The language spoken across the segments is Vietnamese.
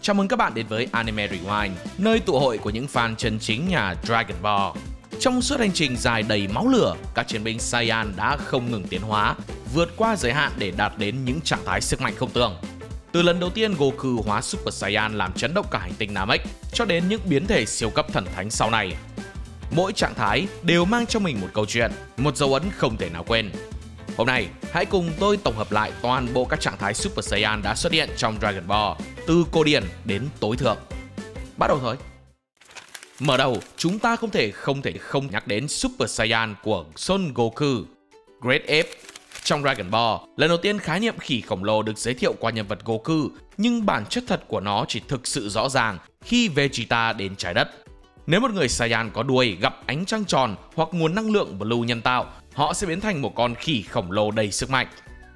Chào mừng các bạn đến với Anime Rewind, nơi tụ hội của những fan chân chính nhà Dragon Ball. Trong suốt hành trình dài đầy máu lửa, các chiến binh Saiyan đã không ngừng tiến hóa, vượt qua giới hạn để đạt đến những trạng thái sức mạnh không tưởng. Từ lần đầu tiên Goku hóa Super Saiyan làm chấn động cả hành tinh Namek, cho đến những biến thể siêu cấp thần thánh sau này. Mỗi trạng thái đều mang trong mình một câu chuyện, một dấu ấn không thể nào quên. Hôm nay, hãy cùng tôi tổng hợp lại toàn bộ các trạng thái Super Saiyan đã xuất hiện trong Dragon Ball, từ cổ điển đến tối thượng. Bắt đầu thôi! Mở đầu, chúng ta không thể không nhắc đến Super Saiyan của Son Goku, Great Ape. Trong Dragon Ball, lần đầu tiên khái niệm khỉ khổng lồ được giới thiệu qua nhân vật Goku, nhưng bản chất thật của nó chỉ thực sự rõ ràng khi Vegeta đến trái đất. Nếu một người Saiyan có đuôi gặp ánh trăng tròn hoặc nguồn năng lượng Blue nhân tạo, họ sẽ biến thành một con khỉ khổng lồ đầy sức mạnh.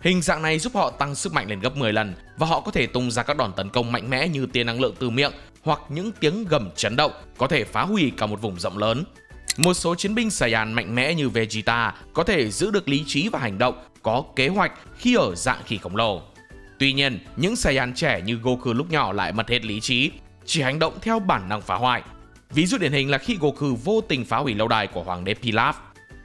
Hình dạng này giúp họ tăng sức mạnh lên gấp 10 lần và họ có thể tung ra các đòn tấn công mạnh mẽ như tia năng lượng từ miệng hoặc những tiếng gầm chấn động có thể phá hủy cả một vùng rộng lớn. Một số chiến binh Saiyan mạnh mẽ như Vegeta có thể giữ được lý trí và hành động, có kế hoạch khi ở dạng khỉ khổng lồ. Tuy nhiên, những Saiyan trẻ như Goku lúc nhỏ lại mất hết lý trí, chỉ hành động theo bản năng phá hoại. Ví dụ điển hình là khi Goku vô tình phá hủy lâu đài của Hoàng đế Pilaf.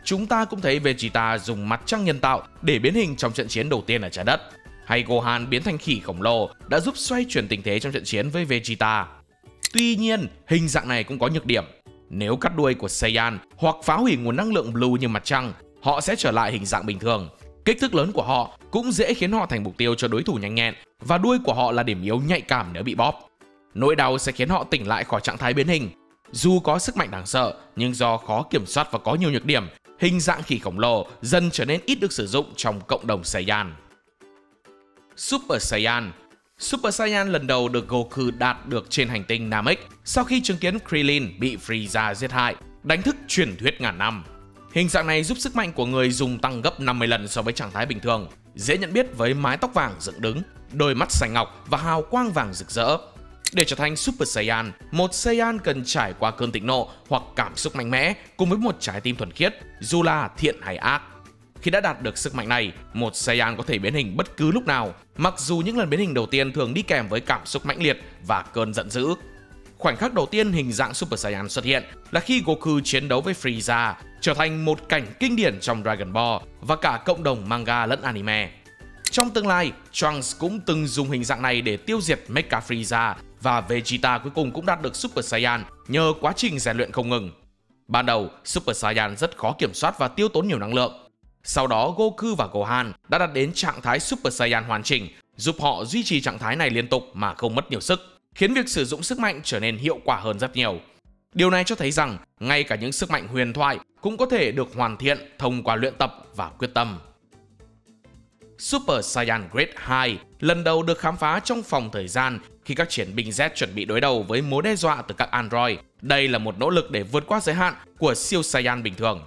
Chúng ta cũng thấy Vegeta dùng mặt trăng nhân tạo để biến hình trong trận chiến đầu tiên ở trái đất. Hay Gohan biến thành khỉ khổng lồ đã giúp xoay chuyển tình thế trong trận chiến với Vegeta. Tuy nhiên, hình dạng này cũng có nhược điểm. Nếu cắt đuôi của Saiyan hoặc phá hủy nguồn năng lượng Blue như mặt trăng, họ sẽ trở lại hình dạng bình thường. Kích thước lớn của họ cũng dễ khiến họ thành mục tiêu cho đối thủ nhanh nhẹn, và đuôi của họ là điểm yếu nhạy cảm nếu bị bóp. Nỗi đau sẽ khiến họ tỉnh lại khỏi trạng thái biến hình. Dù có sức mạnh đáng sợ, nhưng do khó kiểm soát và có nhiều nhược điểm, hình dạng khỉ khổng lồ dần trở nên ít được sử dụng trong cộng đồng Saiyan. Super Saiyan. Super Saiyan lần đầu được Goku đạt được trên hành tinh Namek sau khi chứng kiến Krillin bị Frieza giết hại, đánh thức truyền thuyết ngàn năm. Hình dạng này giúp sức mạnh của người dùng tăng gấp 50 lần so với trạng thái bình thường, dễ nhận biết với mái tóc vàng dựng đứng, đôi mắt xanh ngọc và hào quang vàng rực rỡ. Để trở thành Super Saiyan, một Saiyan cần trải qua cơn thịnh nộ hoặc cảm xúc mạnh mẽ cùng với một trái tim thuần khiết, dù là thiện hay ác. Khi đã đạt được sức mạnh này, một Saiyan có thể biến hình bất cứ lúc nào, mặc dù những lần biến hình đầu tiên thường đi kèm với cảm xúc mãnh liệt và cơn giận dữ. Khoảnh khắc đầu tiên hình dạng Super Saiyan xuất hiện là khi Goku chiến đấu với Frieza, trở thành một cảnh kinh điển trong Dragon Ball và cả cộng đồng manga lẫn anime. Trong tương lai, Trunks cũng từng dùng hình dạng này để tiêu diệt Mecha Frieza, và Vegeta cuối cùng cũng đạt được Super Saiyan nhờ quá trình rèn luyện không ngừng. Ban đầu, Super Saiyan rất khó kiểm soát và tiêu tốn nhiều năng lượng. Sau đó, Goku và Gohan đã đạt đến trạng thái Super Saiyan hoàn chỉnh, giúp họ duy trì trạng thái này liên tục mà không mất nhiều sức, khiến việc sử dụng sức mạnh trở nên hiệu quả hơn rất nhiều. Điều này cho thấy rằng, ngay cả những sức mạnh huyền thoại cũng có thể được hoàn thiện thông qua luyện tập và quyết tâm. Super Saiyan Grade 2 lần đầu được khám phá trong phòng thời gian khi các chiến binh Z chuẩn bị đối đầu với mối đe dọa từ các android. Đây là một nỗ lực để vượt qua giới hạn của siêu Saiyan bình thường.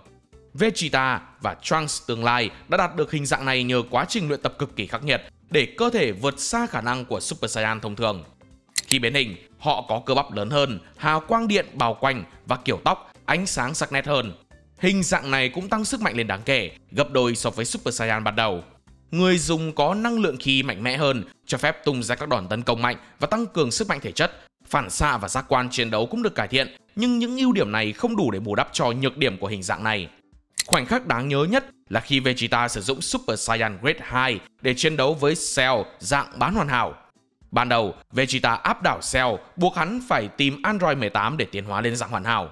Vegeta và Trunks tương lai đã đạt được hình dạng này nhờ quá trình luyện tập cực kỳ khắc nghiệt để cơ thể vượt xa khả năng của Super Saiyan thông thường. Khi biến hình, họ có cơ bắp lớn hơn, hào quang điện bao quanh và kiểu tóc, ánh sáng sắc nét hơn. Hình dạng này cũng tăng sức mạnh lên đáng kể, gấp đôi so với Super Saiyan ban đầu. Người dùng có năng lượng khí mạnh mẽ hơn, cho phép tung ra các đòn tấn công mạnh và tăng cường sức mạnh thể chất. Phản xạ và giác quan chiến đấu cũng được cải thiện, nhưng những ưu điểm này không đủ để bù đắp cho nhược điểm của hình dạng này. Khoảnh khắc đáng nhớ nhất là khi Vegeta sử dụng Super Saiyan Grade 2 để chiến đấu với Cell dạng bán hoàn hảo. Ban đầu, Vegeta áp đảo Cell, buộc hắn phải tìm Android 18 để tiến hóa lên dạng hoàn hảo.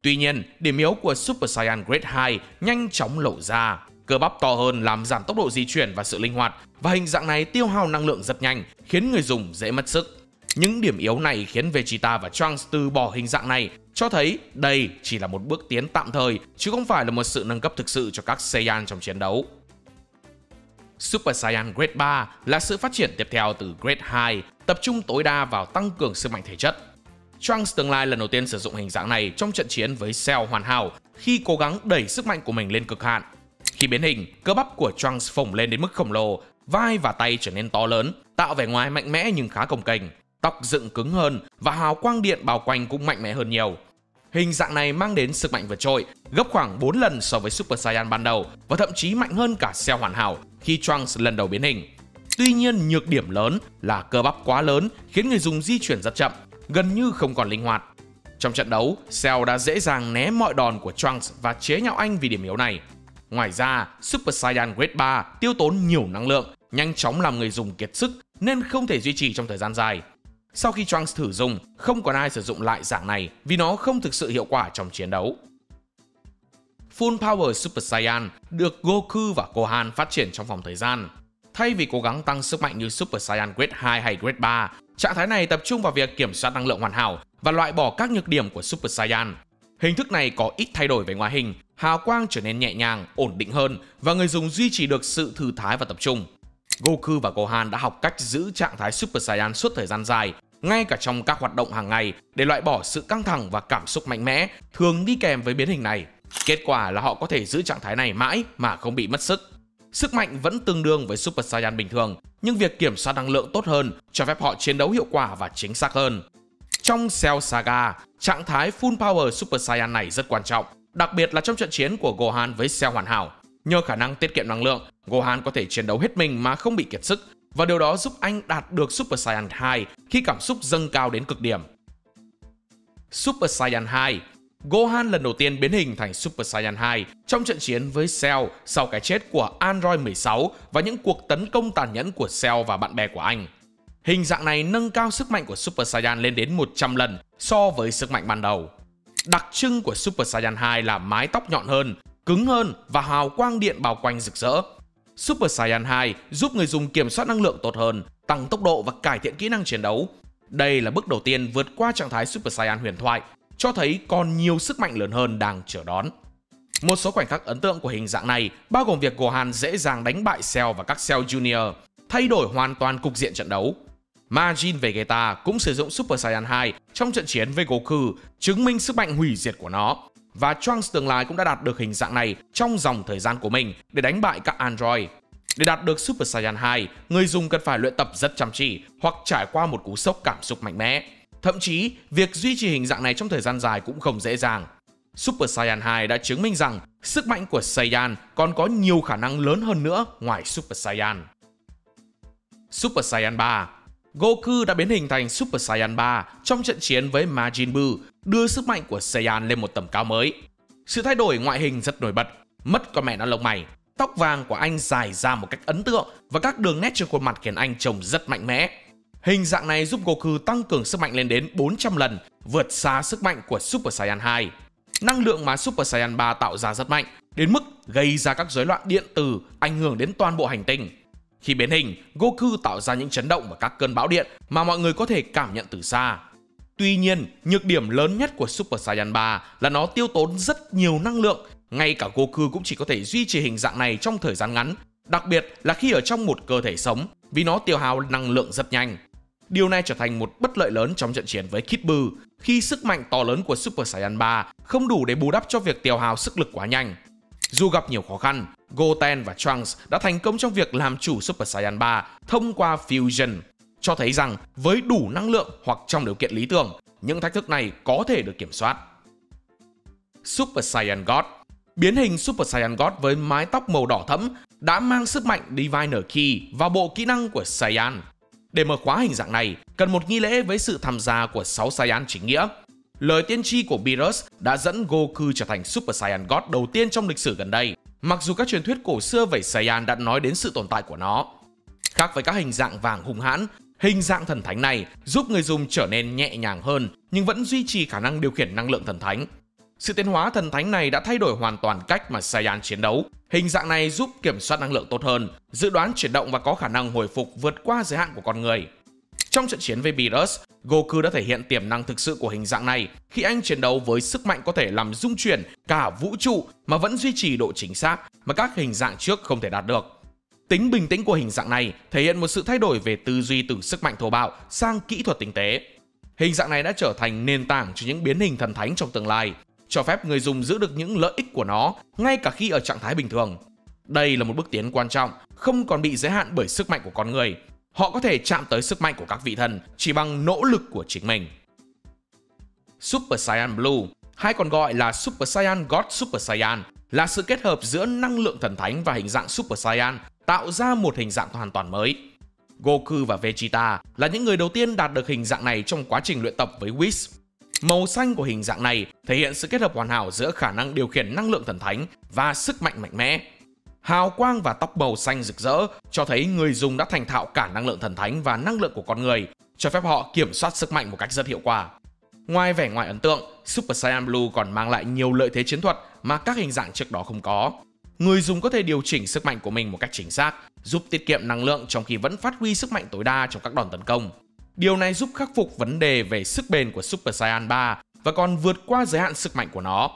Tuy nhiên, điểm yếu của Super Saiyan Grade 2 nhanh chóng lộ ra. Cơ bắp to hơn làm giảm tốc độ di chuyển và sự linh hoạt, và hình dạng này tiêu hao năng lượng rất nhanh, khiến người dùng dễ mất sức. Những điểm yếu này khiến Vegeta và Trunks từ bỏ hình dạng này, cho thấy đây chỉ là một bước tiến tạm thời, chứ không phải là một sự nâng cấp thực sự cho các Saiyan trong chiến đấu. Super Saiyan Grade 3 là sự phát triển tiếp theo từ Grade 2, tập trung tối đa vào tăng cường sức mạnh thể chất. Trunks tương lai lần đầu tiên sử dụng hình dạng này trong trận chiến với Cell hoàn hảo khi cố gắng đẩy sức mạnh của mình lên cực hạn. Khi biến hình, cơ bắp của Trunks phồng lên đến mức khổng lồ, vai và tay trở nên to lớn, tạo vẻ ngoài mạnh mẽ nhưng khá cồng kềnh. Tóc dựng cứng hơn và hào quang điện bao quanh cũng mạnh mẽ hơn nhiều. Hình dạng này mang đến sức mạnh vượt trội, gấp khoảng 4 lần so với Super Saiyan ban đầu và thậm chí mạnh hơn cả Cell hoàn hảo khi Trunks lần đầu biến hình. Tuy nhiên, nhược điểm lớn là cơ bắp quá lớn khiến người dùng di chuyển rất chậm, gần như không còn linh hoạt. Trong trận đấu, Cell đã dễ dàng né mọi đòn của Trunks và chế nhạo anh vì điểm yếu này. Ngoài ra, Super Saiyan Grade 3 tiêu tốn nhiều năng lượng, nhanh chóng làm người dùng kiệt sức nên không thể duy trì trong thời gian dài. Sau khi Trunks thử dùng, không còn ai sử dụng lại dạng này vì nó không thực sự hiệu quả trong chiến đấu. Full Power Super Saiyan được Goku và Gohan phát triển trong vòng thời gian. Thay vì cố gắng tăng sức mạnh như Super Saiyan Grade 2 hay Grade 3, trạng thái này tập trung vào việc kiểm soát năng lượng hoàn hảo và loại bỏ các nhược điểm của Super Saiyan. Hình thức này có ít thay đổi về ngoại hình, hào quang trở nên nhẹ nhàng, ổn định hơn và người dùng duy trì được sự thư thái và tập trung. Goku và Gohan đã học cách giữ trạng thái Super Saiyan suốt thời gian dài, ngay cả trong các hoạt động hàng ngày để loại bỏ sự căng thẳng và cảm xúc mạnh mẽ thường đi kèm với biến hình này. Kết quả là họ có thể giữ trạng thái này mãi mà không bị mất sức. Sức mạnh vẫn tương đương với Super Saiyan bình thường, nhưng việc kiểm soát năng lượng tốt hơn cho phép họ chiến đấu hiệu quả và chính xác hơn. Trong Cell Saga, trạng thái Full Power Super Saiyan này rất quan trọng, đặc biệt là trong trận chiến của Gohan với Cell hoàn hảo. Nhờ khả năng tiết kiệm năng lượng, Gohan có thể chiến đấu hết mình mà không bị kiệt sức, và điều đó giúp anh đạt được Super Saiyan 2 khi cảm xúc dâng cao đến cực điểm. Super Saiyan 2. Gohan lần đầu tiên biến hình thành Super Saiyan 2 trong trận chiến với Cell sau cái chết của Android 16 và những cuộc tấn công tàn nhẫn của Cell và bạn bè của anh. Hình dạng này nâng cao sức mạnh của Super Saiyan lên đến 100 lần so với sức mạnh ban đầu. Đặc trưng của Super Saiyan 2 là mái tóc nhọn hơn, cứng hơn và hào quang điện bao quanh rực rỡ. Super Saiyan 2 giúp người dùng kiểm soát năng lượng tốt hơn, tăng tốc độ và cải thiện kỹ năng chiến đấu. Đây là bước đầu tiên vượt qua trạng thái Super Saiyan huyền thoại, cho thấy còn nhiều sức mạnh lớn hơn đang chờ đón. Một số khoảnh khắc ấn tượng của hình dạng này bao gồm việc Gohan dễ dàng đánh bại Cell và các Cell Junior, thay đổi hoàn toàn cục diện trận đấu. Majin Vegeta cũng sử dụng Super Saiyan 2 trong trận chiến với Goku, chứng minh sức mạnh hủy diệt của nó. Và Trunks tương lai cũng đã đạt được hình dạng này trong dòng thời gian của mình để đánh bại các android. Để đạt được Super Saiyan 2, người dùng cần phải luyện tập rất chăm chỉ hoặc trải qua một cú sốc cảm xúc mạnh mẽ. Thậm chí, việc duy trì hình dạng này trong thời gian dài cũng không dễ dàng. Super Saiyan 2 đã chứng minh rằng sức mạnh của Saiyan còn có nhiều khả năng lớn hơn nữa ngoài Super Saiyan. Super Saiyan 3. Goku đã biến hình thành Super Saiyan 3 trong trận chiến với Majin Buu, đưa sức mạnh của Saiyan lên một tầm cao mới. Sự thay đổi ngoại hình rất nổi bật, mất con mẹ nó lông mày, tóc vàng của anh dài ra một cách ấn tượng và các đường nét trên khuôn mặt khiến anh trông rất mạnh mẽ. Hình dạng này giúp Goku tăng cường sức mạnh lên đến 400 lần, vượt xa sức mạnh của Super Saiyan 2. Năng lượng mà Super Saiyan 3 tạo ra rất mạnh, đến mức gây ra các rối loạn điện tử ảnh hưởng đến toàn bộ hành tinh. Khi biến hình, Goku tạo ra những chấn động và các cơn bão điện mà mọi người có thể cảm nhận từ xa. Tuy nhiên, nhược điểm lớn nhất của Super Saiyan 3 là nó tiêu tốn rất nhiều năng lượng, ngay cả Goku cũng chỉ có thể duy trì hình dạng này trong thời gian ngắn, đặc biệt là khi ở trong một cơ thể sống, vì nó tiêu hao năng lượng rất nhanh. Điều này trở thành một bất lợi lớn trong trận chiến với Kid Buu, khi sức mạnh to lớn của Super Saiyan 3 không đủ để bù đắp cho việc tiêu hao sức lực quá nhanh. Dù gặp nhiều khó khăn, Goten và Trunks đã thành công trong việc làm chủ Super Saiyan 3 thông qua Fusion, cho thấy rằng với đủ năng lượng hoặc trong điều kiện lý tưởng, những thách thức này có thể được kiểm soát. Super Saiyan God. Biến hình Super Saiyan God với mái tóc màu đỏ thẫm đã mang sức mạnh Diviner Key vào bộ kỹ năng của Saiyan. Để mở khóa hình dạng này, cần một nghi lễ với sự tham gia của 6 Saiyan chính nghĩa. Lời tiên tri của Beerus đã dẫn Goku trở thành Super Saiyan God đầu tiên trong lịch sử gần đây, mặc dù các truyền thuyết cổ xưa về Saiyan đã nói đến sự tồn tại của nó. Khác với các hình dạng vàng hung hãn, hình dạng thần thánh này giúp người dùng trở nên nhẹ nhàng hơn nhưng vẫn duy trì khả năng điều khiển năng lượng thần thánh. Sự tiến hóa thần thánh này đã thay đổi hoàn toàn cách mà Saiyan chiến đấu. Hình dạng này giúp kiểm soát năng lượng tốt hơn, dự đoán chuyển động và có khả năng hồi phục vượt qua giới hạn của con người. Trong trận chiến với Beerus, Goku đã thể hiện tiềm năng thực sự của hình dạng này khi anh chiến đấu với sức mạnh có thể làm rung chuyển cả vũ trụ mà vẫn duy trì độ chính xác mà các hình dạng trước không thể đạt được. Tính bình tĩnh của hình dạng này thể hiện một sự thay đổi về tư duy từ sức mạnh thô bạo sang kỹ thuật tinh tế. Hình dạng này đã trở thành nền tảng cho những biến hình thần thánh trong tương lai, cho phép người dùng giữ được những lợi ích của nó ngay cả khi ở trạng thái bình thường. Đây là một bước tiến quan trọng, không còn bị giới hạn bởi sức mạnh của con người. Họ có thể chạm tới sức mạnh của các vị thần chỉ bằng nỗ lực của chính mình. Super Saiyan Blue, hay còn gọi là Super Saiyan God Super Saiyan, là sự kết hợp giữa năng lượng thần thánh và hình dạng Super Saiyan, tạo ra một hình dạng hoàn toàn mới. Goku và Vegeta là những người đầu tiên đạt được hình dạng này trong quá trình luyện tập với Whis. Màu xanh của hình dạng này thể hiện sự kết hợp hoàn hảo giữa khả năng điều khiển năng lượng thần thánh và sức mạnh mạnh mẽ. Hào quang và tóc màu xanh rực rỡ cho thấy người dùng đã thành thạo cả năng lượng thần thánh và năng lượng của con người, cho phép họ kiểm soát sức mạnh một cách rất hiệu quả. Ngoài vẻ ngoài ấn tượng, Super Saiyan Blue còn mang lại nhiều lợi thế chiến thuật mà các hình dạng trước đó không có. Người dùng có thể điều chỉnh sức mạnh của mình một cách chính xác, giúp tiết kiệm năng lượng trong khi vẫn phát huy sức mạnh tối đa trong các đòn tấn công. Điều này giúp khắc phục vấn đề về sức bền của Super Saiyan 3 và còn vượt qua giới hạn sức mạnh của nó.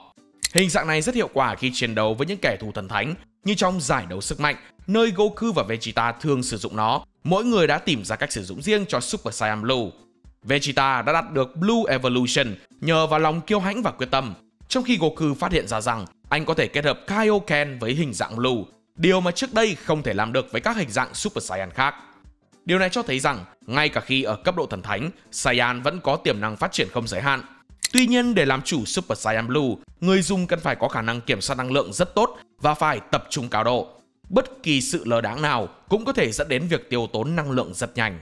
Hình dạng này rất hiệu quả khi chiến đấu với những kẻ thù thần thánh, như trong giải đấu sức mạnh, nơi Goku và Vegeta thường sử dụng nó. Mỗi người đã tìm ra cách sử dụng riêng cho Super Saiyan Blue. Vegeta đã đạt được Blue Evolution nhờ vào lòng kiêu hãnh và quyết tâm, trong khi Goku phát hiện ra rằng anh có thể kết hợp Kaioken với hình dạng Blue, điều mà trước đây không thể làm được với các hình dạng Super Saiyan khác. Điều này cho thấy rằng, ngay cả khi ở cấp độ thần thánh, Saiyan vẫn có tiềm năng phát triển không giới hạn. Tuy nhiên, để làm chủ Super Saiyan Blue, người dùng cần phải có khả năng kiểm soát năng lượng rất tốt và phải tập trung cao độ. Bất kỳ sự lơ đãng nào cũng có thể dẫn đến việc tiêu tốn năng lượng rất nhanh.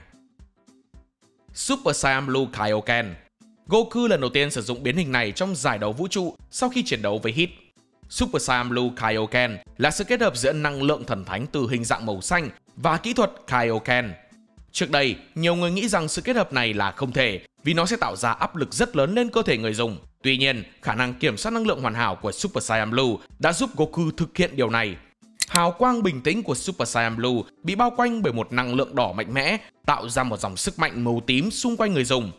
Super Saiyan Blue Kaioken. Goku lần đầu tiên sử dụng biến hình này trong giải đấu vũ trụ sau khi chiến đấu với Hit. Super Saiyan Blue Kaioken là sự kết hợp giữa năng lượng thần thánh từ hình dạng màu xanh và kỹ thuật Kaioken. Trước đây, nhiều người nghĩ rằng sự kết hợp này là không thể vì nó sẽ tạo ra áp lực rất lớn lên cơ thể người dùng. Tuy nhiên, khả năng kiểm soát năng lượng hoàn hảo của Super Saiyan Blue đã giúp Goku thực hiện điều này. Hào quang bình tĩnh của Super Saiyan Blue bị bao quanh bởi một năng lượng đỏ mạnh mẽ, tạo ra một dòng sức mạnh màu tím xung quanh người dùng.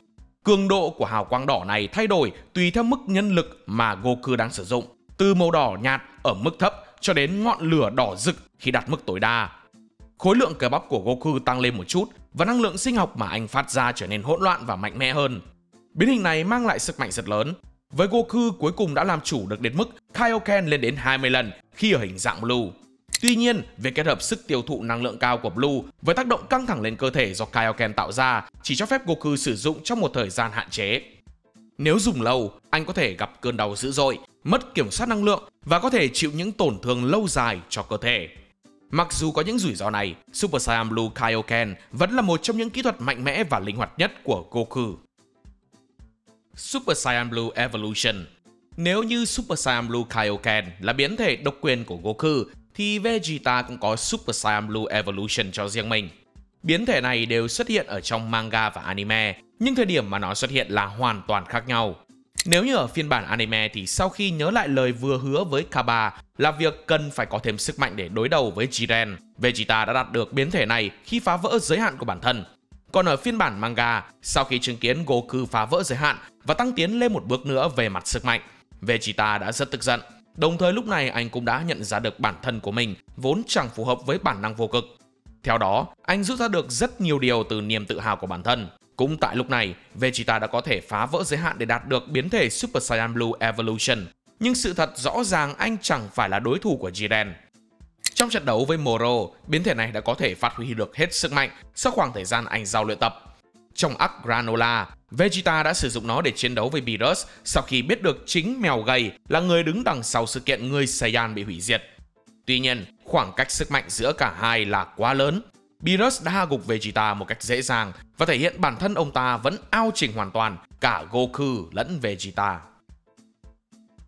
Cường độ của hào quang đỏ này thay đổi tùy theo mức nhân lực mà Goku đang sử dụng, từ màu đỏ nhạt ở mức thấp cho đến ngọn lửa đỏ rực khi đạt mức tối đa. Khối lượng cơ bắp của Goku tăng lên một chút và năng lượng sinh học mà anh phát ra trở nên hỗn loạn và mạnh mẽ hơn. Biến hình này mang lại sức mạnh rất lớn. Với Goku cuối cùng đã làm chủ được đến mức Kaioken lên đến 20 lần khi ở hình dạng Blue. Tuy nhiên, việc kết hợp sức tiêu thụ năng lượng cao của Blue với tác động căng thẳng lên cơ thể do Kaioken tạo ra chỉ cho phép Goku sử dụng trong một thời gian hạn chế. Nếu dùng lâu, anh có thể gặp cơn đau dữ dội, mất kiểm soát năng lượng và có thể chịu những tổn thương lâu dài cho cơ thể. Mặc dù có những rủi ro này, Super Saiyan Blue Kaioken vẫn là một trong những kỹ thuật mạnh mẽ và linh hoạt nhất của Goku. Super Saiyan Blue Evolution. Nếu như Super Saiyan Blue Kaioken là biến thể độc quyền của Goku, thì Vegeta cũng có Super Saiyan Blue Evolution cho riêng mình. Biến thể này đều xuất hiện ở trong manga và anime, nhưng thời điểm mà nó xuất hiện là hoàn toàn khác nhau. Nếu như ở phiên bản anime thì sau khi nhớ lại lời vừa hứa với Kaba là việc cần phải có thêm sức mạnh để đối đầu với Jiren, Vegeta đã đạt được biến thể này khi phá vỡ giới hạn của bản thân. Còn ở phiên bản manga, sau khi chứng kiến Goku phá vỡ giới hạn và tăng tiến lên một bước nữa về mặt sức mạnh, Vegeta đã rất tức giận. Đồng thời lúc này anh cũng đã nhận ra được bản thân của mình vốn chẳng phù hợp với bản năng vô cực. Theo đó, anh rút ra được rất nhiều điều từ niềm tự hào của bản thân. Cũng tại lúc này, Vegeta đã có thể phá vỡ giới hạn để đạt được biến thể Super Saiyan Blue Evolution. Nhưng sự thật rõ ràng anh chẳng phải là đối thủ của Jiren. Trong trận đấu với Moro, biến thể này đã có thể phát huy được hết sức mạnh sau khoảng thời gian anh giao luyện tập. Trong arc Granola, Vegeta đã sử dụng nó để chiến đấu với Beerus sau khi biết được chính mèo gầy là người đứng đằng sau sự kiện người Saiyan bị hủy diệt. Tuy nhiên, khoảng cách sức mạnh giữa cả hai là quá lớn. Beerus đã hạ gục Vegeta một cách dễ dàng và thể hiện bản thân ông ta vẫn ao chỉnh hoàn toàn cả Goku lẫn Vegeta.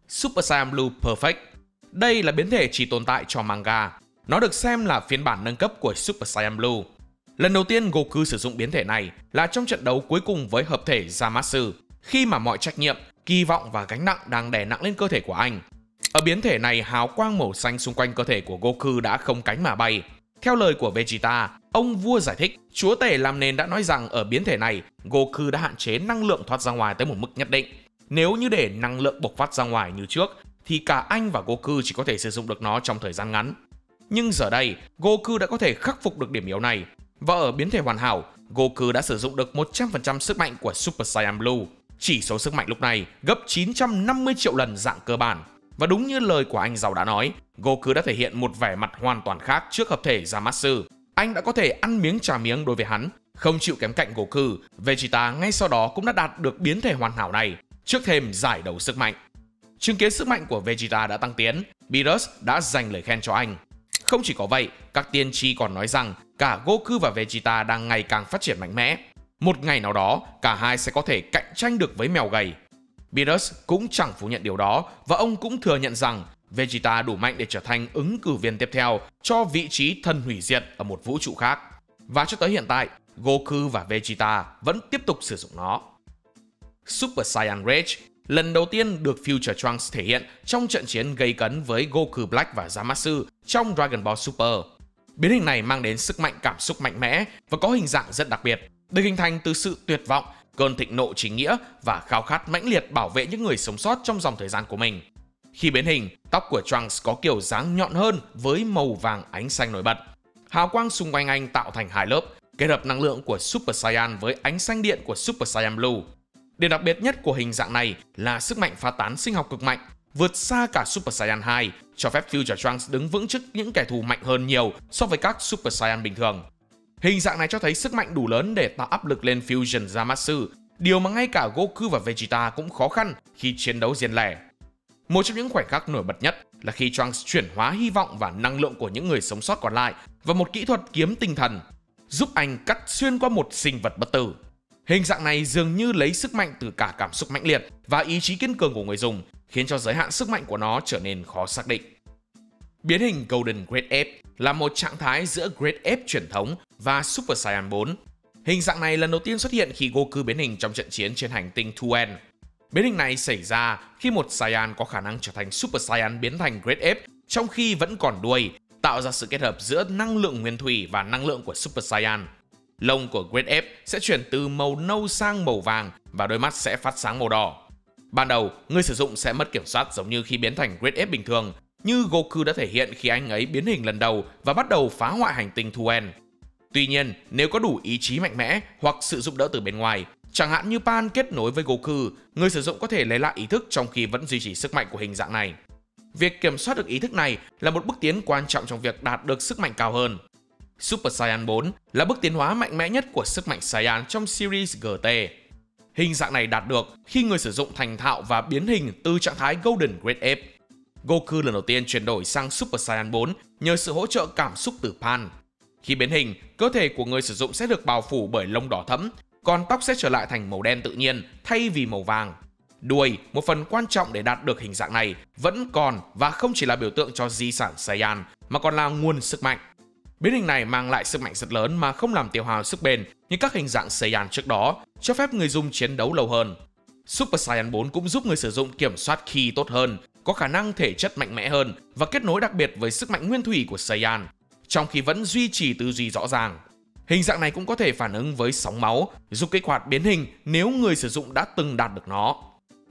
Super Saiyan Blue Perfect. Đây là biến thể chỉ tồn tại cho manga. Nó được xem là phiên bản nâng cấp của Super Saiyan Blue. Lần đầu tiên Goku sử dụng biến thể này là trong trận đấu cuối cùng với hợp thể Zamasu, khi mà mọi trách nhiệm, kỳ vọng và gánh nặng đang đè nặng lên cơ thể của anh. Ở biến thể này, hào quang màu xanh xung quanh cơ thể của Goku đã không cánh mà bay. Theo lời của Vegeta, ông vua giải thích, chúa tể làm nền đã nói rằng ở biến thể này, Goku đã hạn chế năng lượng thoát ra ngoài tới một mức nhất định. Nếu như để năng lượng bộc phát ra ngoài như trước, thì cả anh và Goku chỉ có thể sử dụng được nó trong thời gian ngắn. Nhưng giờ đây, Goku đã có thể khắc phục được điểm yếu này. Và ở biến thể hoàn hảo, Goku đã sử dụng được 100% sức mạnh của Super Saiyan Blue. Chỉ số sức mạnh lúc này gấp 950 triệu lần dạng cơ bản. Và đúng như lời của anh giàu đã nói, Goku đã thể hiện một vẻ mặt hoàn toàn khác trước hợp thể Zamasu. Anh đã có thể ăn miếng trả miếng đối với hắn. Không chịu kém cạnh Goku, Vegeta ngay sau đó cũng đã đạt được biến thể hoàn hảo này, trước thêm giải đấu sức mạnh. Chứng kiến sức mạnh của Vegeta đã tăng tiến, Beerus đã dành lời khen cho anh. Không chỉ có vậy, các tiên tri còn nói rằng cả Goku và Vegeta đang ngày càng phát triển mạnh mẽ. Một ngày nào đó, cả hai sẽ có thể cạnh tranh được với mèo gầy. Beerus cũng chẳng phủ nhận điều đó và ông cũng thừa nhận rằng Vegeta đủ mạnh để trở thành ứng cử viên tiếp theo cho vị trí thần hủy diệt ở một vũ trụ khác. Và cho tới hiện tại, Goku và Vegeta vẫn tiếp tục sử dụng nó. Super Saiyan Rage lần đầu tiên được Future Trunks thể hiện trong trận chiến gây cấn với Goku Black và Zamasu trong Dragon Ball Super. Biến hình này mang đến sức mạnh cảm xúc mạnh mẽ và có hình dạng rất đặc biệt, được hình thành từ sự tuyệt vọng, cơn thịnh nộ chính nghĩa và khao khát mãnh liệt bảo vệ những người sống sót trong dòng thời gian của mình. Khi biến hình, tóc của Trunks có kiểu dáng nhọn hơn với màu vàng ánh xanh nổi bật. Hào quang xung quanh anh tạo thành hai lớp, kết hợp năng lượng của Super Saiyan với ánh xanh điện của Super Saiyan Blue. Điểm đặc biệt nhất của hình dạng này là sức mạnh phát tán sinh học cực mạnh, vượt xa cả Super Saiyan 2, cho phép Future Trunks đứng vững trước những kẻ thù mạnh hơn nhiều so với các Super Saiyan bình thường. Hình dạng này cho thấy sức mạnh đủ lớn để tạo áp lực lên Fusion Zamasu, điều mà ngay cả Goku và Vegeta cũng khó khăn khi chiến đấu riêng lẻ. Một trong những khoảnh khắc nổi bật nhất là khi Trunks chuyển hóa hy vọng và năng lượng của những người sống sót còn lại vào một kỹ thuật kiếm tinh thần, giúp anh cắt xuyên qua một sinh vật bất tử. Hình dạng này dường như lấy sức mạnh từ cả cảm xúc mãnh liệt và ý chí kiên cường của người dùng, khiến cho giới hạn sức mạnh của nó trở nên khó xác định. Biến hình Golden Great Ape là một trạng thái giữa Great Ape truyền thống và Super Saiyan 4. Hình dạng này lần đầu tiên xuất hiện khi Goku biến hình trong trận chiến trên hành tinh Tuen. Biến hình này xảy ra khi một Saiyan có khả năng trở thành Super Saiyan biến thành Great Ape trong khi vẫn còn đuôi, tạo ra sự kết hợp giữa năng lượng nguyên thủy và năng lượng của Super Saiyan. Lông của Great Ape sẽ chuyển từ màu nâu sang màu vàng và đôi mắt sẽ phát sáng màu đỏ. Ban đầu, người sử dụng sẽ mất kiểm soát giống như khi biến thành Great Ape bình thường, như Goku đã thể hiện khi anh ấy biến hình lần đầu và bắt đầu phá hoại hành tinh Tuen. Tuy nhiên, nếu có đủ ý chí mạnh mẽ hoặc sự giúp đỡ từ bên ngoài, chẳng hạn như Pan kết nối với Goku, người sử dụng có thể lấy lại ý thức trong khi vẫn duy trì sức mạnh của hình dạng này. Việc kiểm soát được ý thức này là một bước tiến quan trọng trong việc đạt được sức mạnh cao hơn. Super Saiyan 4 là bước tiến hóa mạnh mẽ nhất của sức mạnh Saiyan trong series GT. Hình dạng này đạt được khi người sử dụng thành thạo và biến hình từ trạng thái Golden Great Ape. Goku lần đầu tiên chuyển đổi sang Super Saiyan 4 nhờ sự hỗ trợ cảm xúc từ Pan. Khi biến hình, cơ thể của người sử dụng sẽ được bao phủ bởi lông đỏ thẫm, còn tóc sẽ trở lại thành màu đen tự nhiên thay vì màu vàng. Đuôi, một phần quan trọng để đạt được hình dạng này, vẫn còn và không chỉ là biểu tượng cho di sản Saiyan mà còn là nguồn sức mạnh. Biến hình này mang lại sức mạnh rất lớn mà không làm tiêu hao sức bền như các hình dạng Saiyan trước đó, cho phép người dùng chiến đấu lâu hơn. Super Saiyan 4 cũng giúp người sử dụng kiểm soát ki tốt hơn, có khả năng thể chất mạnh mẽ hơn và kết nối đặc biệt với sức mạnh nguyên thủy của Saiyan, trong khi vẫn duy trì tư duy rõ ràng. Hình dạng này cũng có thể phản ứng với sóng máu, giúp kích hoạt biến hình nếu người sử dụng đã từng đạt được nó.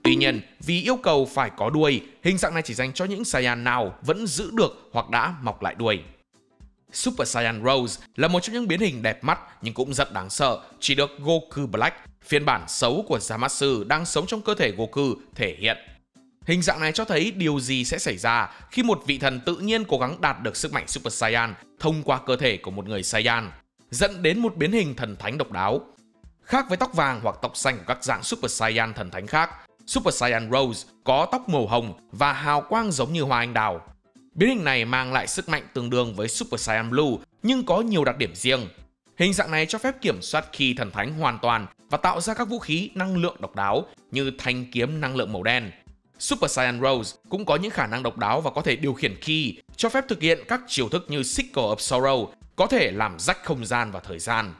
Tuy nhiên, vì yêu cầu phải có đuôi, hình dạng này chỉ dành cho những Saiyan nào vẫn giữ được hoặc đã mọc lại đuôi. Super Saiyan Rose là một trong những biến hình đẹp mắt nhưng cũng rất đáng sợ, chỉ được Goku Black, phiên bản xấu của Zamasu đang sống trong cơ thể Goku, thể hiện. Hình dạng này cho thấy điều gì sẽ xảy ra khi một vị thần tự nhiên cố gắng đạt được sức mạnh Super Saiyan thông qua cơ thể của một người Saiyan, dẫn đến một biến hình thần thánh độc đáo. Khác với tóc vàng hoặc tóc xanh của các dạng Super Saiyan thần thánh khác, Super Saiyan Rose có tóc màu hồng và hào quang giống như hoa anh đào. Biến hình này mang lại sức mạnh tương đương với Super Saiyan Blue nhưng có nhiều đặc điểm riêng. Hình dạng này cho phép kiểm soát ki thần thánh hoàn toàn và tạo ra các vũ khí năng lượng độc đáo như thanh kiếm năng lượng màu đen. Super Saiyan Rose cũng có những khả năng độc đáo và có thể điều khiển ki, cho phép thực hiện các chiêu thức như Sickle of Sorrow, có thể làm rách không gian và thời gian.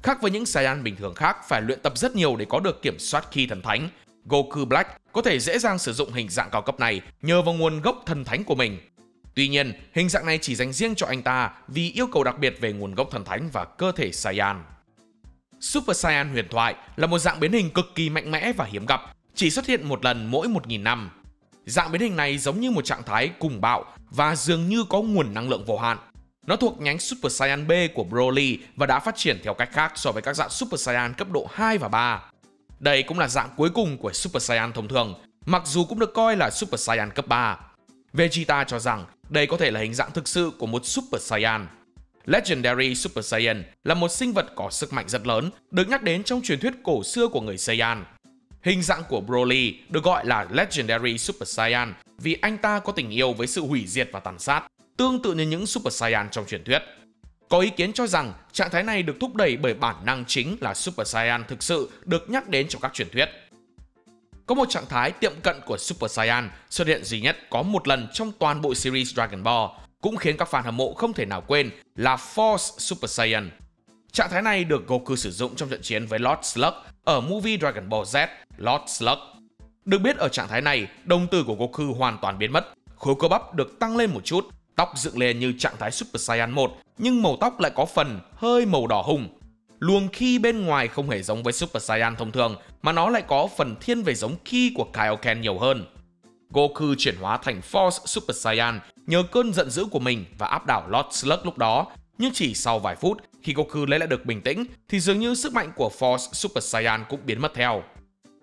Khác với những Saiyan bình thường khác phải luyện tập rất nhiều để có được kiểm soát ki thần thánh, Goku Black có thể dễ dàng sử dụng hình dạng cao cấp này nhờ vào nguồn gốc thần thánh của mình. Tuy nhiên, hình dạng này chỉ dành riêng cho anh ta vì yêu cầu đặc biệt về nguồn gốc thần thánh và cơ thể Saiyan. Super Saiyan huyền thoại là một dạng biến hình cực kỳ mạnh mẽ và hiếm gặp, chỉ xuất hiện một lần mỗi 1000 năm. Dạng biến hình này giống như một trạng thái cuồng bạo và dường như có nguồn năng lượng vô hạn. Nó thuộc nhánh Super Saiyan B của Broly và đã phát triển theo cách khác so với các dạng Super Saiyan cấp độ 2 và 3. Đây cũng là dạng cuối cùng của Super Saiyan thông thường, mặc dù cũng được coi là Super Saiyan cấp 3. Vegeta cho rằng đây có thể là hình dạng thực sự của một Super Saiyan. Legendary Super Saiyan là một sinh vật có sức mạnh rất lớn, được nhắc đến trong truyền thuyết cổ xưa của người Saiyan. Hình dạng của Broly được gọi là Legendary Super Saiyan vì anh ta có tình yêu với sự hủy diệt và tàn sát, tương tự như những Super Saiyan trong truyền thuyết. Có ý kiến cho rằng trạng thái này được thúc đẩy bởi bản năng chính là Super Saiyan thực sự được nhắc đến trong các truyền thuyết. Có một trạng thái tiệm cận của Super Saiyan xuất hiện duy nhất có một lần trong toàn bộ series Dragon Ball, cũng khiến các fan hâm mộ không thể nào quên là Force Super Saiyan. Trạng thái này được Goku sử dụng trong trận chiến với Lord Slug ở movie Dragon Ball Z Lord Slug. Được biết ở trạng thái này, đồng tử của Goku hoàn toàn biến mất, khối cơ bắp được tăng lên một chút, tóc dựng lên như trạng thái Super Saiyan 1, nhưng màu tóc lại có phần hơi màu đỏ hùng. Luồng ki bên ngoài không hề giống với Super Saiyan thông thường, mà nó lại có phần thiên về giống ki của Kaioken nhiều hơn. Goku chuyển hóa thành Force Super Saiyan nhờ cơn giận dữ của mình và áp đảo Lord Slug lúc đó, nhưng chỉ sau vài phút, khi Goku lấy lại được bình tĩnh thì dường như sức mạnh của Force Super Saiyan cũng biến mất theo.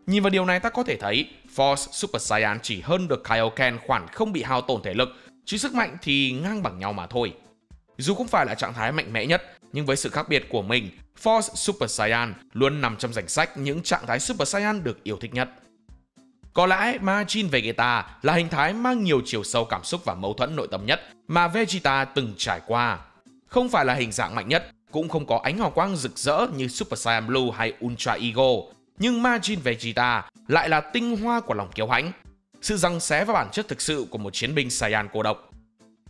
Nhìn vào điều này ta có thể thấy Force Super Saiyan chỉ hơn được Kaioken khoản không bị hao tổn thể lực, chứ sức mạnh thì ngang bằng nhau mà thôi. Dù không phải là trạng thái mạnh mẽ nhất, nhưng với sự khác biệt của mình, Force Super Saiyan luôn nằm trong danh sách những trạng thái Super Saiyan được yêu thích nhất. Có lẽ Majin Vegeta là hình thái mang nhiều chiều sâu cảm xúc và mâu thuẫn nội tâm nhất mà Vegeta từng trải qua. Không phải là hình dạng mạnh nhất, cũng không có ánh hào quang rực rỡ như Super Saiyan Blue hay Ultra Ego, nhưng Majin Vegeta lại là tinh hoa của lòng kiêu hãnh, sự giằng xé và bản chất thực sự của một chiến binh Saiyan cô độc.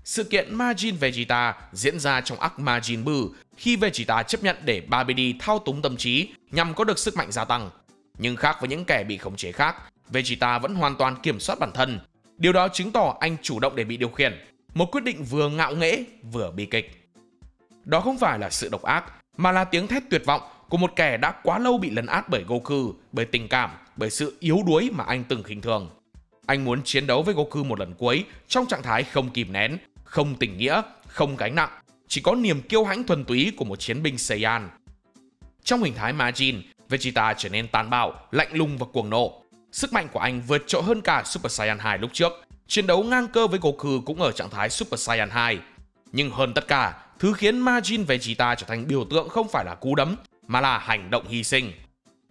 Sự kiện Majin Vegeta diễn ra trong arc Majin Buu khi Vegeta chấp nhận để Babidi thao túng tâm trí nhằm có được sức mạnh gia tăng. Nhưng khác với những kẻ bị khống chế khác, Vegeta vẫn hoàn toàn kiểm soát bản thân. Điều đó chứng tỏ anh chủ động để bị điều khiển, một quyết định vừa ngạo nghễ vừa bi kịch. Đó không phải là sự độc ác, mà là tiếng thét tuyệt vọng của một kẻ đã quá lâu bị lấn át bởi Goku, bởi tình cảm, bởi sự yếu đuối mà anh từng khinh thường. Anh muốn chiến đấu với Goku một lần cuối trong trạng thái không kìm nén, không tình nghĩa, không gánh nặng, chỉ có niềm kiêu hãnh thuần túy của một chiến binh Saiyan. Trong hình thái Majin, Vegeta trở nên tàn bạo, lạnh lùng và cuồng nộ. Sức mạnh của anh vượt trội hơn cả Super Saiyan 2 lúc trước, chiến đấu ngang cơ với Goku cũng ở trạng thái Super Saiyan 2. Nhưng hơn tất cả, thứ khiến Majin Vegeta trở thành biểu tượng không phải là cú đấm, mà là hành động hy sinh.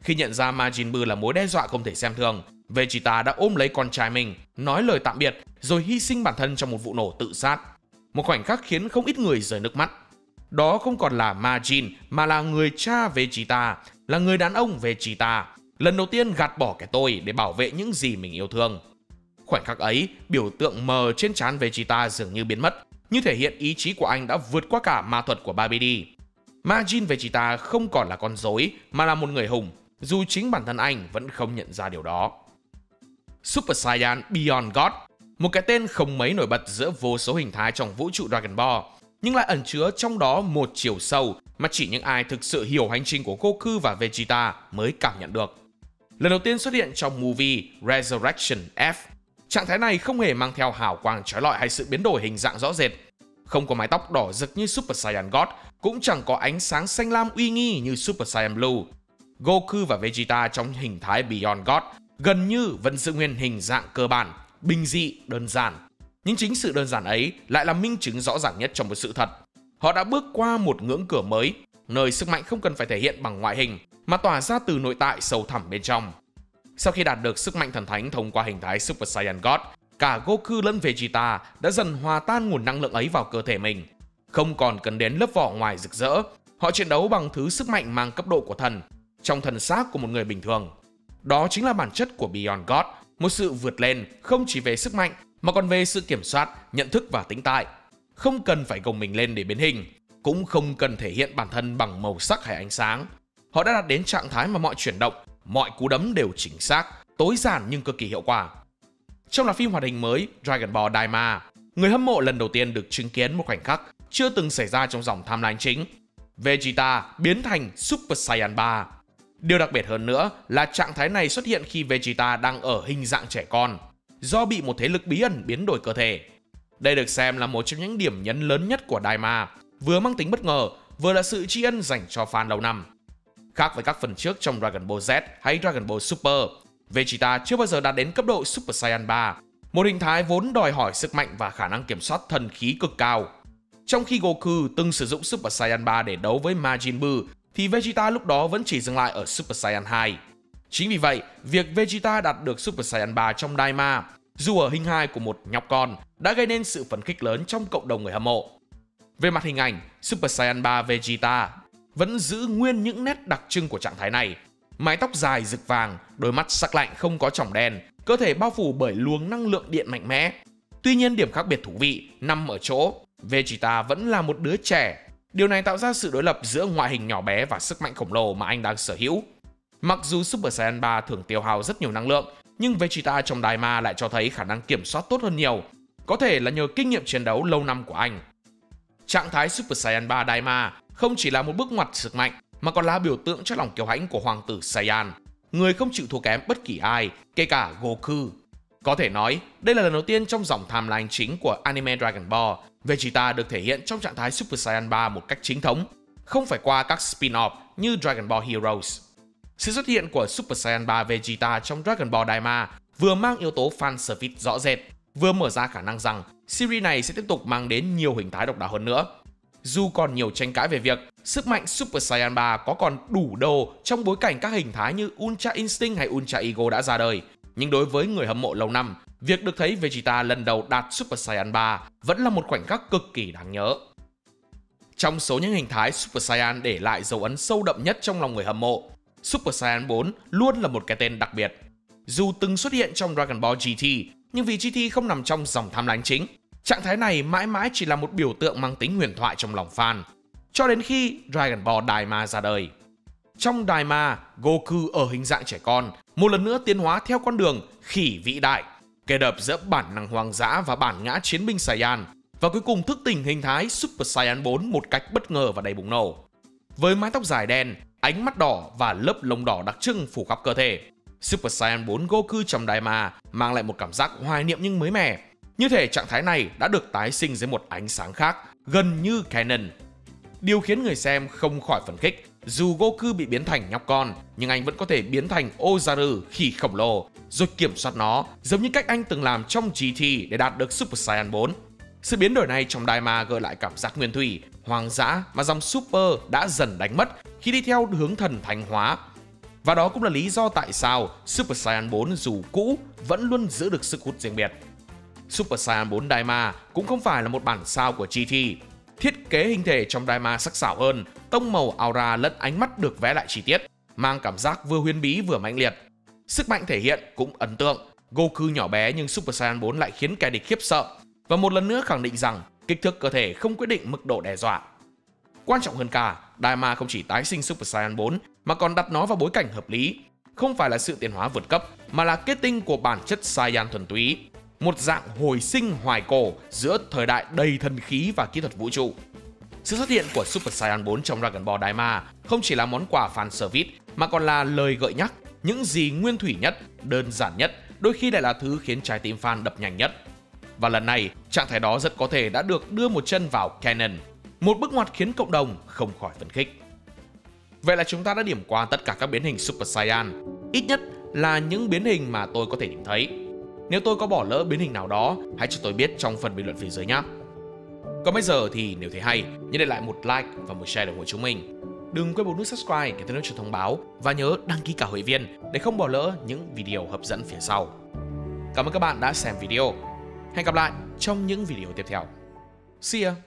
Khi nhận ra Majin Buu là mối đe dọa không thể xem thường, Vegeta đã ôm lấy con trai mình, nói lời tạm biệt, rồi hy sinh bản thân trong một vụ nổ tự sát. Một khoảnh khắc khiến không ít người rơi nước mắt. Đó không còn là Majin, mà là người cha Vegeta, là người đàn ông Vegeta, lần đầu tiên gạt bỏ cái tôi để bảo vệ những gì mình yêu thương. Khoảnh khắc ấy, biểu tượng mờ trên trán Vegeta dường như biến mất, như thể hiện ý chí của anh đã vượt qua cả ma thuật của Babidi. Majin Vegeta không còn là con rối, mà là một người hùng, dù chính bản thân anh vẫn không nhận ra điều đó. Super Saiyan Beyond God, một cái tên không mấy nổi bật giữa vô số hình thái trong vũ trụ Dragon Ball, nhưng lại ẩn chứa trong đó một chiều sâu mà chỉ những ai thực sự hiểu hành trình của Goku và Vegeta mới cảm nhận được. Lần đầu tiên xuất hiện trong movie Resurrection F, trạng thái này không hề mang theo hào quang chói lọi hay sự biến đổi hình dạng rõ rệt. Không có mái tóc đỏ rực như Super Saiyan God, cũng chẳng có ánh sáng xanh lam uy nghi như Super Saiyan Blue. Goku và Vegeta trong hình thái Beyond God gần như vẫn giữ nguyên hình dạng cơ bản, bình dị, đơn giản. Nhưng chính sự đơn giản ấy lại là minh chứng rõ ràng nhất trong một sự thật. Họ đã bước qua một ngưỡng cửa mới, nơi sức mạnh không cần phải thể hiện bằng ngoại hình, mà tỏa ra từ nội tại sâu thẳm bên trong. Sau khi đạt được sức mạnh thần thánh thông qua hình thái Super Saiyan God, cả Goku lẫn Vegeta đã dần hòa tan nguồn năng lượng ấy vào cơ thể mình. Không còn cần đến lớp vỏ ngoài rực rỡ, họ chiến đấu bằng thứ sức mạnh mang cấp độ của thần, trong thần xác của một người bình thường. Đó chính là bản chất của Beyond God, một sự vượt lên không chỉ về sức mạnh mà còn về sự kiểm soát, nhận thức và tĩnh tại. Không cần phải gồng mình lên để biến hình, cũng không cần thể hiện bản thân bằng màu sắc hay ánh sáng. Họ đã đạt đến trạng thái mà mọi chuyển động, mọi cú đấm đều chính xác, tối giản nhưng cực kỳ hiệu quả. Trong loạt phim hoạt hình mới Dragon Ball Daima, người hâm mộ lần đầu tiên được chứng kiến một khoảnh khắc chưa từng xảy ra trong dòng timeline chính. Vegeta biến thành Super Saiyan 3. Điều đặc biệt hơn nữa là trạng thái này xuất hiện khi Vegeta đang ở hình dạng trẻ con, do bị một thế lực bí ẩn biến đổi cơ thể. Đây được xem là một trong những điểm nhấn lớn nhất của Daima, vừa mang tính bất ngờ, vừa là sự tri ân dành cho fan lâu năm. Khác với các phần trước trong Dragon Ball Z hay Dragon Ball Super, Vegeta chưa bao giờ đạt đến cấp độ Super Saiyan 3, một hình thái vốn đòi hỏi sức mạnh và khả năng kiểm soát thần khí cực cao. Trong khi Goku từng sử dụng Super Saiyan 3 để đấu với Majin Buu, thì Vegeta lúc đó vẫn chỉ dừng lại ở Super Saiyan 2. Chính vì vậy, việc Vegeta đạt được Super Saiyan 3 trong Daima, dù ở hình hài của một nhóc con, đã gây nên sự phấn khích lớn trong cộng đồng người hâm mộ. Về mặt hình ảnh, Super Saiyan 3 Vegeta vẫn giữ nguyên những nét đặc trưng của trạng thái này. Mái tóc dài rực vàng, đôi mắt sắc lạnh không có tròng đen, cơ thể bao phủ bởi luồng năng lượng điện mạnh mẽ. Tuy nhiên, điểm khác biệt thú vị nằm ở chỗ Vegeta vẫn là một đứa trẻ. Điều này tạo ra sự đối lập giữa ngoại hình nhỏ bé và sức mạnh khổng lồ mà anh đang sở hữu. Mặc dù Super Saiyan 3 thường tiêu hao rất nhiều năng lượng, nhưng Vegeta trong Daima lại cho thấy khả năng kiểm soát tốt hơn nhiều, có thể là nhờ kinh nghiệm chiến đấu lâu năm của anh. Trạng thái Super Saiyan 3 Daima không chỉ là một bước ngoặt sức mạnh, mà còn là biểu tượng cho lòng kiêu hãnh của hoàng tử Saiyan, người không chịu thua kém bất kỳ ai, kể cả Goku. Có thể nói, đây là lần đầu tiên trong dòng timeline chính của anime Dragon Ball, Vegeta được thể hiện trong trạng thái Super Saiyan 3 một cách chính thống, không phải qua các spin-off như Dragon Ball Heroes. Sự xuất hiện của Super Saiyan 3 Vegeta trong Dragon Ball Daima vừa mang yếu tố fan service rõ rệt, vừa mở ra khả năng rằng series này sẽ tiếp tục mang đến nhiều hình thái độc đáo hơn nữa. Dù còn nhiều tranh cãi về việc sức mạnh Super Saiyan 3 có còn đủ đồ trong bối cảnh các hình thái như Ultra Instinct hay Ultra Ego đã ra đời, nhưng đối với người hâm mộ lâu năm, việc được thấy Vegeta lần đầu đạt Super Saiyan 3 vẫn là một khoảnh khắc cực kỳ đáng nhớ. Trong số những hình thái Super Saiyan để lại dấu ấn sâu đậm nhất trong lòng người hâm mộ, Super Saiyan 4 luôn là một cái tên đặc biệt. Dù từng xuất hiện trong Dragon Ball GT, nhưng vì GT không nằm trong dòng timeline chính, trạng thái này mãi mãi chỉ là một biểu tượng mang tính huyền thoại trong lòng fan, cho đến khi Dragon Ball Daima ra đời. Trong Daima, Goku ở hình dạng trẻ con, một lần nữa tiến hóa theo con đường khỉ vĩ đại, kết hợp giữa bản năng hoang dã và bản ngã chiến binh Saiyan, và cuối cùng thức tỉnh hình thái Super Saiyan 4 một cách bất ngờ và đầy bùng nổ. Với mái tóc dài đen, ánh mắt đỏ và lớp lông đỏ đặc trưng phủ khắp cơ thể, Super Saiyan 4 Goku trong Daima mang lại một cảm giác hoài niệm nhưng mới mẻ. Như thể trạng thái này đã được tái sinh dưới một ánh sáng khác, gần như canon. Điều khiến người xem không khỏi phấn khích, dù Goku bị biến thành nhóc con, nhưng anh vẫn có thể biến thành Ozaru khỉ khổng lồ, rồi kiểm soát nó giống như cách anh từng làm trong GT để đạt được Super Saiyan 4. Sự biến đổi này trong Daima gợi lại cảm giác nguyên thủy, hoang dã mà dòng Super đã dần đánh mất khi đi theo hướng thần thánh hóa. Và đó cũng là lý do tại sao Super Saiyan 4 dù cũ vẫn luôn giữ được sức hút riêng biệt. Super Saiyan 4 Daima cũng không phải là một bản sao của GT. Thiết kế hình thể trong Daima sắc sảo hơn, tông màu aura lẫn ánh mắt được vẽ lại chi tiết, mang cảm giác vừa huyền bí vừa mãnh liệt. Sức mạnh thể hiện cũng ấn tượng, Goku nhỏ bé nhưng Super Saiyan 4 lại khiến kẻ địch khiếp sợ, và một lần nữa khẳng định rằng kích thước cơ thể không quyết định mức độ đe dọa. Quan trọng hơn cả, Daima không chỉ tái sinh Super Saiyan 4 mà còn đặt nó vào bối cảnh hợp lý, không phải là sự tiến hóa vượt cấp mà là kết tinh của bản chất Saiyan thuần túy, một dạng hồi sinh hoài cổ giữa thời đại đầy thần khí và kỹ thuật vũ trụ. Sự xuất hiện của Super Saiyan 4 trong Dragon Ball Daima không chỉ là món quà fan service mà còn là lời gợi nhắc những gì nguyên thủy nhất, đơn giản nhất đôi khi lại là thứ khiến trái tim fan đập nhanh nhất. Và lần này, trạng thái đó rất có thể đã được đưa một chân vào canon, một bước ngoặt khiến cộng đồng không khỏi phấn khích. Vậy là chúng ta đã điểm qua tất cả các biến hình Super Saiyan, ít nhất là những biến hình mà tôi có thể nhìn thấy. Nếu tôi có bỏ lỡ biến hình nào đó, hãy cho tôi biết trong phần bình luận phía dưới nhé. Còn bây giờ thì nếu thấy hay, nhớ để lại một like và một share ủng hộ chúng mình. Đừng quên bấm nút subscribe để theo cho thông báo và nhớ đăng ký cả hội viên để không bỏ lỡ những video hấp dẫn phía sau. Cảm ơn các bạn đã xem video. Hẹn gặp lại trong những video tiếp theo. See ya!